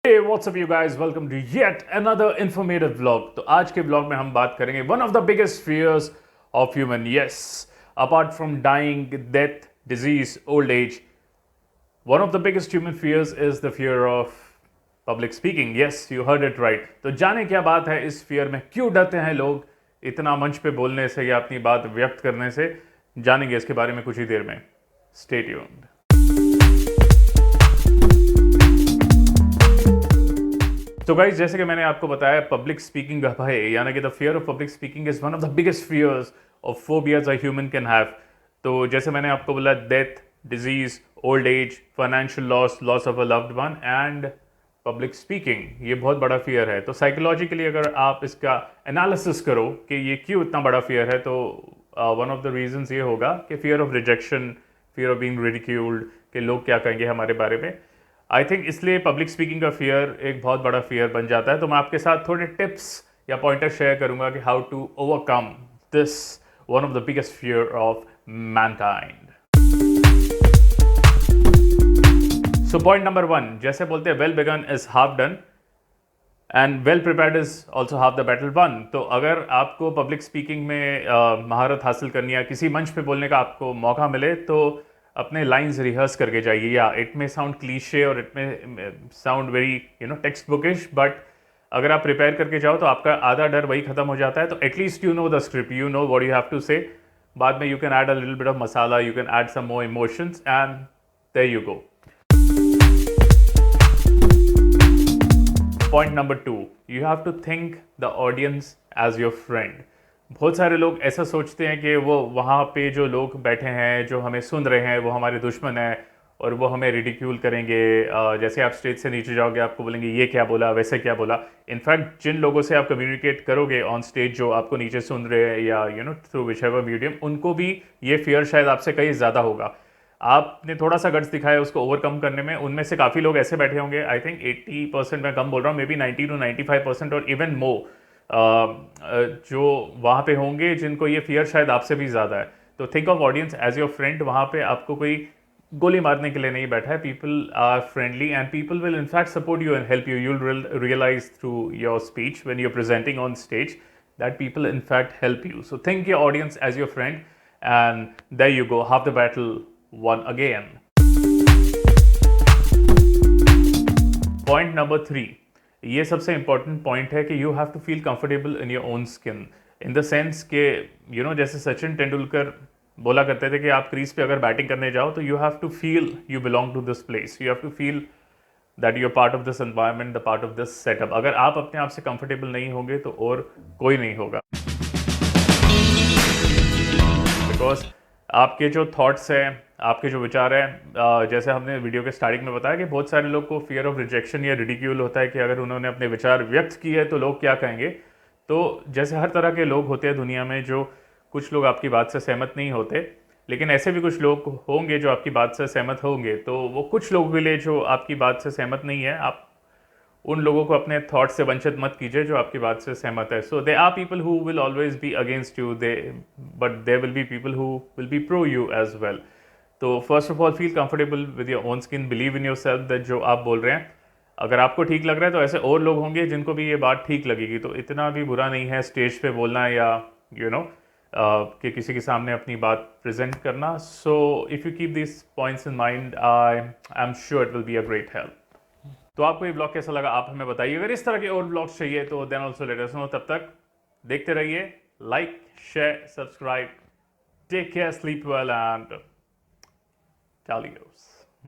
Hey, what's up you guys? Welcome to yet another informative vlog. तो आज के vlog में हम बात करेंगे one of the biggest fears of human. Yes, apart from dying, death, disease, old age, one of the biggest human fears is the fear of public speaking. Yes, you heard it right. तो जाने क्या बात है इस fear में, क्यों डरते हैं लोग इतना मंच पे बोलने से या अपनी बात व्यक्त करने से, जानेंगे इसके बारे में कुछ ही देर में. Stay tuned. तो गाइज, जैसे कि मैंने आपको बताया, पब्लिक स्पीकिंग का भय यानी कि the fear of public speaking is one of the biggest fears of phobias a human can have. तो जैसे मैंने आपको बोला, death, disease, old age, financial loss, loss of a loved one and public speaking, ये बहुत बड़ा fear है. तो साइकोलॉजिकली अगर आप इसका एनालिसिस करो कि ये क्यों इतना बड़ा फियर है, तो वन ऑफ द रीजंस ये होगा कि fear of rejection, fear of being ridiculed, कि लोग क्या कहेंगे हमारे बारे में. आई थिंक इसलिए पब्लिक स्पीकिंग का फियर एक बहुत बड़ा फियर बन जाता है. तो मैं आपके साथ थोड़े टिप्स या पॉइंटर शेयर करूंगा कि how to overcome this one of the biggest fear of mankind. So point number 1, जैसे बोलते हैं, well begun is half done and well prepared is also half the battle won. तो अगर आपको public speaking में महारत हासिल करनी है, किसी मंच पे बोलने का आपको मौका मिले, तो अपने लाइंस रिहर्स करके जाइए. या इट में साउंड क्लीशे और इट में sound very text bookish, but अगर आप प्रिपेयर करके जाओ तो आपका आधा डर वही खत्म हो जाता है. तो at least you know the script, you know what you have to say. बाद में you can add a little bit of masala, you can add some more emotions and there you go. Point number 2, you have to think the audience as your friend. बहुत सारे लोग ऐसा सोचते हैं कि वो वहाँ पे जो लोग बैठे हैं, जो हमें सुन रहे हैं, वो हमारे दुश्मन हैं और वो हमें रिडिक्यूल करेंगे. जैसे आप स्टेज से नीचे जाओगे, आपको बोलेंगे ये क्या बोला, वैसे क्या बोला. इनफैक्ट जिन लोगों से आप कम्युनिकेट करोगे ऑन स्टेज, जो आपको नीचे सुन रहे हैं या थ्रू विच एवर मीडियम, उनको भी ये फियर शायद आपसे कहीं ज़्यादा होगा. आपने थोड़ा सा गट्स दिखाया उसको ओवरकम करने में. उनमें से काफ़ी लोग ऐसे बैठे होंगे, आई थिंक 80% मैं कम बोल रहा हूँ, मे बी 90 to 95% और इवन मोर, जो वहाँ पे होंगे जिनको ये फियर शायद आपसे भी ज़्यादा है. तो think of audience as your friend. वहाँ पे आपको कोई गोली मारने के लिए नहीं बैठा है. People are friendly and people will in fact support you and help you. You will realise through your speech when you are presenting on stage that people in fact help you. So think your audience as your friend and there you go, half the battle won again. Point number 3, ये सबसे important point है कि you have to feel comfortable in your own skin, in the sense के जैसे सचिन तेंदुलकर बोला करते थे कि आप क्रीज पे अगर बैटिंग करने जाओ तो you have to feel you belong to this place, you have to feel that you are part of this environment, the part of this setup. अगर आप अपने आप से कंफर्टेबल नहीं होंगे तो और कोई नहीं होगा. बिकॉज आपके जो थॉट्स हैं, आपके जो विचार हैं, जैसे हमने वीडियो के स्टार्टिंग में बताया कि बहुत सारे लोग को फियर ऑफ रिजेक्शन या रिडिक्यूल होता है कि अगर उन्होंने अपने विचार व्यक्त किए तो लोग क्या कहेंगे. तो जैसे हर तरह के लोग होते हैं दुनिया में, जो कुछ लोग आपकी बात से सहमत नहीं होते, लेकिन ऐसे भी कुछ लोग होंगे जो आपकी बात से सहमत होंगे. तो वो कुछ लोग के लिए जो आपकी बात से सहमत नहीं है, आप उन लोगों को अपने थॉट से वंचित मत कीजिए जो आपकी बात से सहमत है. So they are people who will always be against you, but there will be people who will be pro you as well. तो first of all, feel comfortable with your own skin, believe in yourself that जो आप बोल रहे हैं, अगर आपको ठीक लग रहा है तो ऐसे और लोग होंगे जिनको भी ये बात ठीक लगेगी. तो इतना भी बुरा नहीं है स्टेज पे बोलना या कि किसी के सामने अपनी बात प्रेजेंट करना. So if you keep this points in mind, I am sure it will be a great help. तो आपको ये ब्लॉग कैसा लगा आप हमें बताइए. अगर इस तरह के और ब्लॉग्स चाहिए तो then also let us know. तब तक देखते रहिए. Like, share, subscribe. Take care, sleep well and Talios.